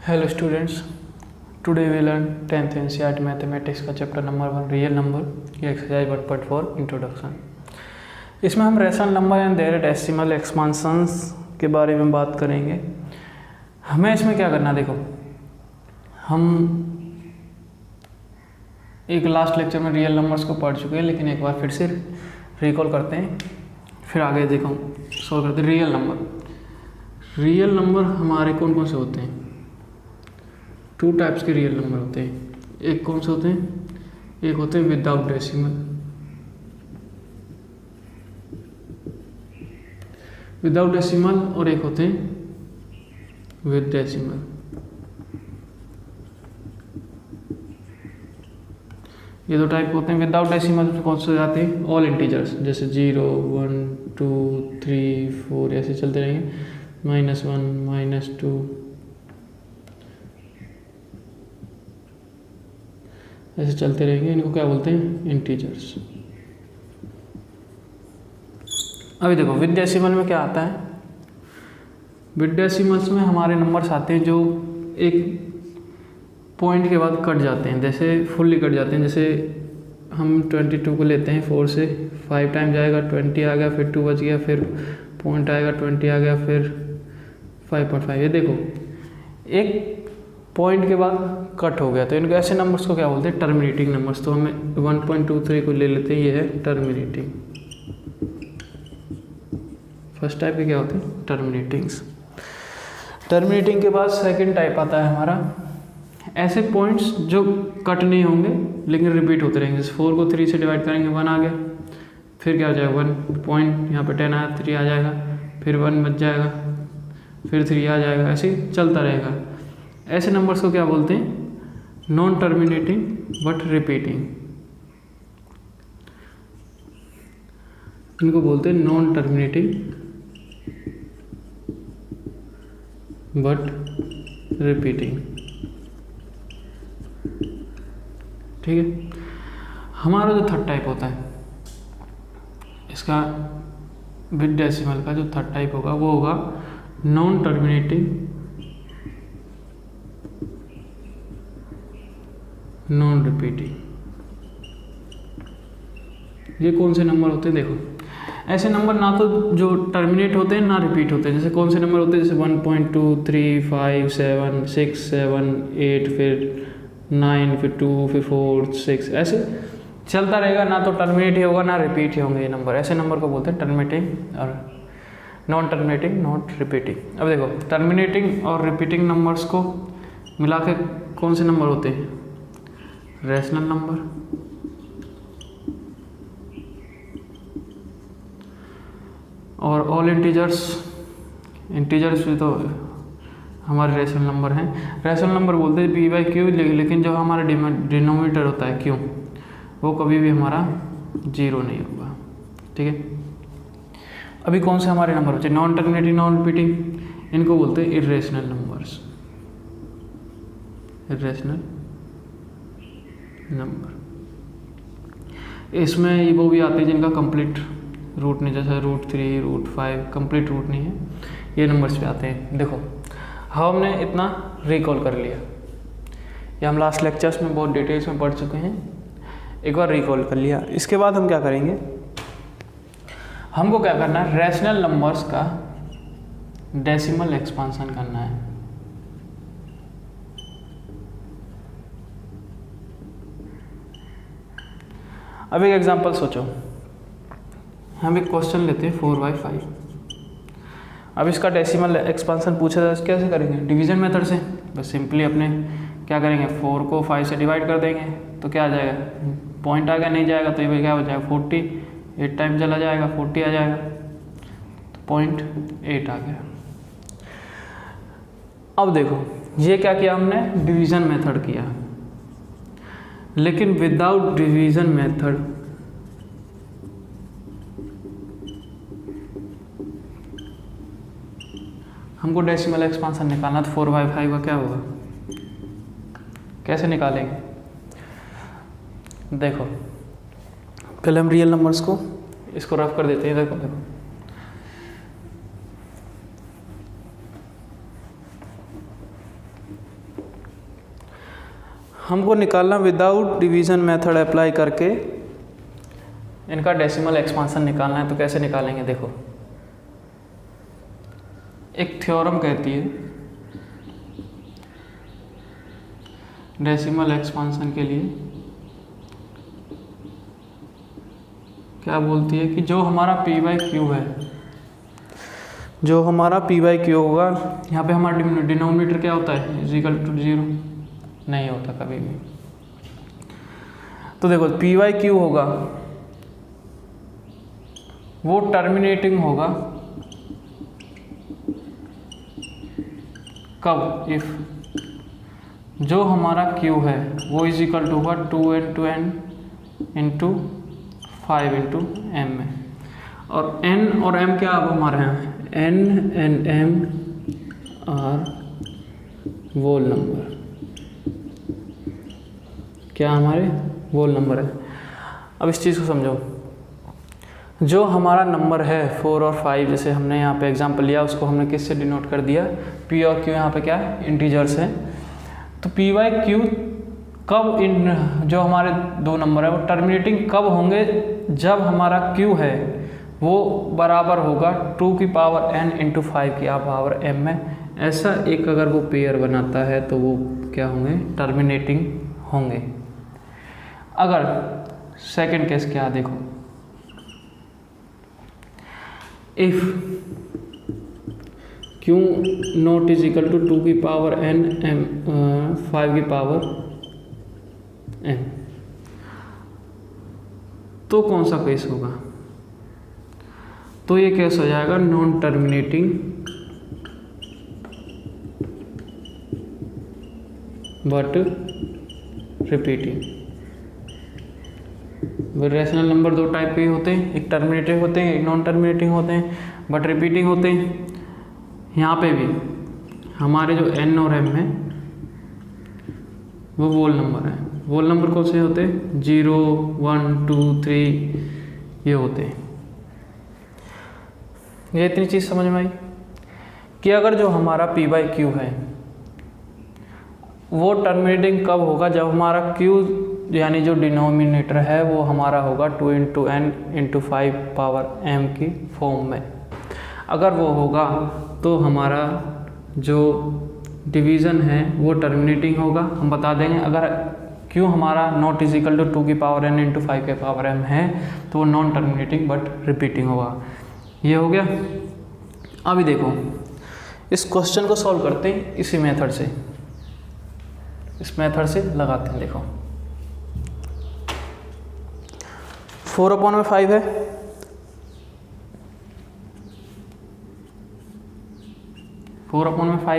Hello students, today we learn 10th NCERT mathematics का chapter number 1 real number, ये exercise 1.4 introduction. इसमें हम rational number and their decimal expansions के बारे में बात करेंगे। हमें इसमें क्या करना, देखो हम एक लास्ट लेक्चर में रियल नंबर्स को पढ़ चुके हैं, लेकिन एक बार फिर से रिकॉल करते हैं, फिर आगे देखो सॉल्व करते हैं। रियल नंबर हमारे कौन कौन से होते हैं? 2 टाइप्स के रियल नंबर होते हैं। एक कौन से होते हैं? एक होते हैं विदाउट डेसिमल और एक होते हैं विद डेसिमल। ये 2 टाइप होते हैं। विदाउट डेसिमल कौन से जाते हैं? ऑल इंटीजर्स, जैसे 0, 1, 2, 3, 4 ऐसे चलते रहेंगे, -1, -2 ऐसे चलते रहेंगे। इनको क्या बोलते हैं? इंटीजर्स। अभी देखो विद डेसिमल में क्या आता है? विद डेसिमल्स में हमारे नंबर्स आते हैं जो एक पॉइंट के बाद कट जाते हैं, जैसे फुल्ली कट जाते हैं। जैसे हम 22 को लेते हैं, 4 से 5 टाइम जाएगा, 20 आ गया, फिर 2 बच गया, फिर पॉइंट आएगा, 20 आ गया, फिर 5.5। ये देखो एक पॉइंट के बाद कट हो गया, तो इनको ऐसे नंबर्स को क्या बोलते हैं? Terminating numbers. तो हमें 1.23 को ले लेते हैं, ये है टर्मिनेटिंग। फर्स्ट टाइप के क्या होते हैं? टर्मिनेटिंग्स। टर्मिनेटिंग के बाद सेकंड टाइप आता है हमारा ऐसे पॉइंट्स जो कट नहीं होंगे लेकिन रिपीट होते रहेंगे। जैसे 4 को 3 से डिवाइड करेंगे, 1 आ गया, फिर क्या हो जाएगा? 1 पॉइंट, यहाँ पे 10 आया, 3 आ जाएगा, फिर 1 बच जाएगा, फिर 3 आ जाएगा, ऐसे ही चलता रहेगा। ऐसे नंबर्स को क्या बोलते हैं? Non terminating but repeating. इनको बोलते हैं नॉन टर्मिनेटिंग बट रिपीटिंग। ठीक है। हमारा जो थर्ड टाइप होता है इसका विद डेसिमल का जो थर्ड टाइप होगा वो होगा नॉन टर्मिनेटिंग नॉन रिपीटिंग। ये कौन से नंबर होते हैं? देखो ऐसे नंबर ना तो जो टर्मिनेट होते हैं ना रिपीट होते हैं। जैसे कौन से नंबर होते हैं? जैसे 1.2, 3, 5, 7, 6, 7, 8, फिर 9, फिर 2, फिर 4, 6 ऐसे चलता रहेगा। ना तो टर्मिनेट ही होगा ना रिपीट ही होंगे ये नंबर। ऐसे नंबर को बोलते हैं टर्मिनेटिंग और नॉन टर्मिनेटिंग नॉट रिपीटिंग। अब देखो टर्मिनेटिंग और रिपीटिंग नंबर्स को मिला के कौन से नंबर होते हैं? Rational number. और ऑल इंटीजर्स भी तो हमारे रेशनल नंबर हैं। रेशनल नंबर बोलते हैं p/q, लेकिन जो हमारा डिनोमिनेटर होता है q, वो कभी भी हमारा 0 नहीं होगा। ठीक है। अभी कौन से हमारे नंबर बचे? Non terminating non repeating. इनको बोलते हैं इर्रेशनल नंबर्स। इर्रेशनल नंबर इसमें वो भी आते हैं जिनका कंप्लीट रूट नहीं, जैसे √3, √5 कंप्लीट रूट नहीं है, ये नंबर्स पे आते हैं। देखो हमने इतना रिकॉल कर लिया, ये हम लास्ट लेक्चर्स में बहुत डिटेल्स में पढ़ चुके हैं, एक बार रिकॉल कर लिया। इसके बाद हम क्या करेंगे? हमको क्या करना है? रैशनल नंबर्स का डेसिमल एक्सपांशन करना है। अब एक एग्जांपल सोचो, हम एक क्वेश्चन लेते हैं 4/5। अब इसका डेसिमल एक्सपांशन पूछा जाए तो कैसे करेंगे? डिवीजन मेथड से। बस सिंपली अपने क्या करेंगे? 4 को 5 से डिवाइड कर देंगे, तो क्या आ जाएगा? पॉइंट आ गया, नहीं जाएगा तो ये क्या हो जाएगा? 40, 8 टाइम चला जाएगा, 40 आ जाएगा, तो 0.8 आ गया। अब देखो ये क्या किया हमने? डिवीजन मेथड किया, लेकिन विदाउट डिवीजन मेथड हमको डेसिमल एक्सपांशन निकालना, तो 4/5 का क्या होगा? कैसे निकालेंगे? देखो पहले हम रियल नंबर्स को इसको रफ कर देते हैं। देखो हमको निकालना विदाउट डिवीज़न मेथड अप्लाई करके इनका डेसिमल एक्सपांसन निकालना है। तो कैसे निकालेंगे, देखो एक थ्योरम कहती है डेसिमल एक्सपांसन के लिए, क्या बोलती है कि जो हमारा p बाई क्यू है, जो हमारा p बाई क्यू होगा, यहाँ पे हमारा डिनोमिनेटर क्या होता है, इज इक्वल टू 0 नहीं होता कभी भी। तो देखो p बाई क्यू होगा वो टर्मिनेटिंग होगा कब, इफ जो हमारा q है वो इज इक्वल टू होगा 2n इंटू 5 इंटू m में, और n और m क्या अब हमारे हैं, n and m are whole number, क्या हमारे वोल नंबर है। अब इस चीज़ को समझो, जो हमारा नंबर है 4 और 5, जैसे हमने यहाँ पे एग्जांपल लिया उसको हमने किससे डिनोट कर दिया, p और q यहाँ पे क्या है, इंटीजर्स है। तो p बाई क्यू कब इन जो हमारे दो नंबर है वो टर्मिनेटिंग कब होंगे, जब हमारा q है वो बराबर होगा 2 की पावर n इंटू 5 की पावर m में। ऐसा एक अगर वो पेयर बनाता है तो वो क्या होंगे, टर्मिनेटिंग होंगे। अगर सेकंड केस क्या, देखो if q not is equal to 2 की पावर n m 5 की पावर m, तो कौन सा केस होगा, तो ये केस हो जाएगा non terminating but repeating. Rational number दो टाइप के होते हैं, एक टर्मिनेटिंग होते हैं, एक नॉन टर्मिनेटिंग होते हैं, बट रिपीटिंग होते हैं। यहाँ पे भी हमारे जो n और m है वो वोल नंबर है। वोल नंबर कौन से होते हैं, 0 1 2 3 ये होते हैं। ये इतनी चीज़ समझ में आई कि अगर जो हमारा p बाई क्यू है वो टर्मिनेटिंग कब होगा, जब हमारा q यानी जो डिनोमिनेटर है वो हमारा होगा 2 into n into 5 power m की फॉर्म में। अगर वो होगा तो हमारा जो डिवीज़न है वो टर्मिनेटिंग होगा, हम बता देंगे। अगर q हमारा नॉट इज इक्वल टू 2 की पावर n इंटू 5 के पावर m है तो वो नॉन टर्मिनेटिंग बट रिपीटिंग होगा। ये हो गया। अभी देखो इस क्वेश्चन को सॉल्व करते हैं इसी मेथड से, इस मेथड से लगाते हैं। देखो 4/5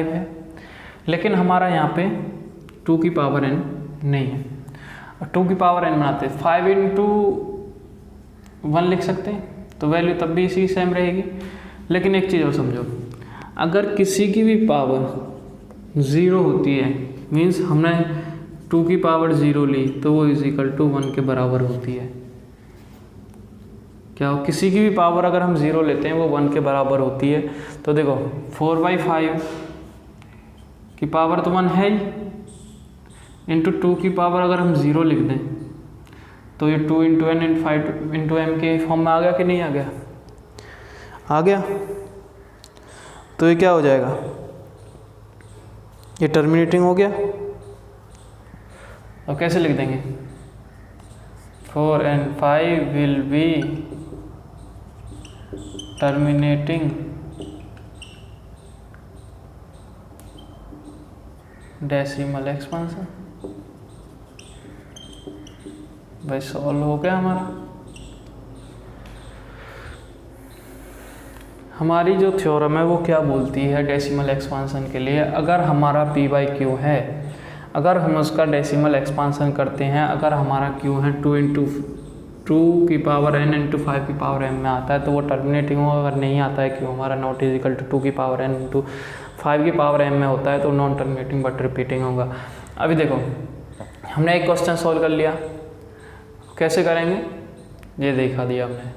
है, लेकिन हमारा यहाँ पे 2 की पावर n नहीं है, और 2 की पावर n बनाते हैं 5 इंटू 1 लिख सकते हैं, तो वैल्यू तब भी इसी सेम रहेगी। लेकिन एक चीज़ और समझो, अगर किसी की भी पावर 0 होती है, मीन्स हमने 2 की पावर 0 ली तो वो इज इक्वल टू 1 के बराबर होती है। क्या हो, किसी की भी पावर अगर हम 0 लेते हैं वो 1 के बराबर होती है। तो देखो 4/5 की पावर तो 1 है ही, इंटू 2 की पावर अगर हम 0 लिख दें तो ये 2 into n into 5 into m के फॉर्म में आ गया कि नहीं आ गया, आ गया। तो ये क्या हो जाएगा, ये टर्मिनेटिंग हो गया। और कैसे लिख देंगे, 4 and 5 will be terminating decimal expansion. भाई सॉल्व हो गया हमारा। हमारी जो थ्योरम है वो क्या बोलती है डेसिमल एक्सपांसन के लिए, अगर हमारा p बाई क्यू है, अगर हम उसका डेसिमल एक्सपांसन करते हैं, अगर हमारा q है 2 इंटू 2 की पावर n इंटू 5 की पावर m में आता है तो वो टर्मिनेटिंग होगा। अगर नहीं आता है q हमारा नॉट इज इक्वल टू 2 की पावर n इंटू 5 की पावर m में होता है तो नॉन टर्मिनेटिंग बट रिपीटिंग होगा। अभी देखो हमने एक क्वेश्चन सॉल्व कर लिया, कैसे करेंगे ये दिखा दिया हमने,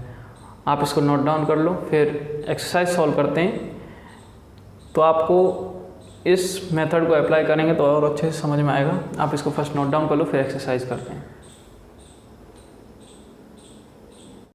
आप इसको नोट डाउन कर लो। फिर एक्सरसाइज सॉल्व करते हैं। तो आपको इस मेथड को अप्लाई करेंगे तो और अच्छे से समझ में आएगा। आप इसको फर्स्ट नोट डाउन कर लो, फिर एक्सरसाइज करते हैं।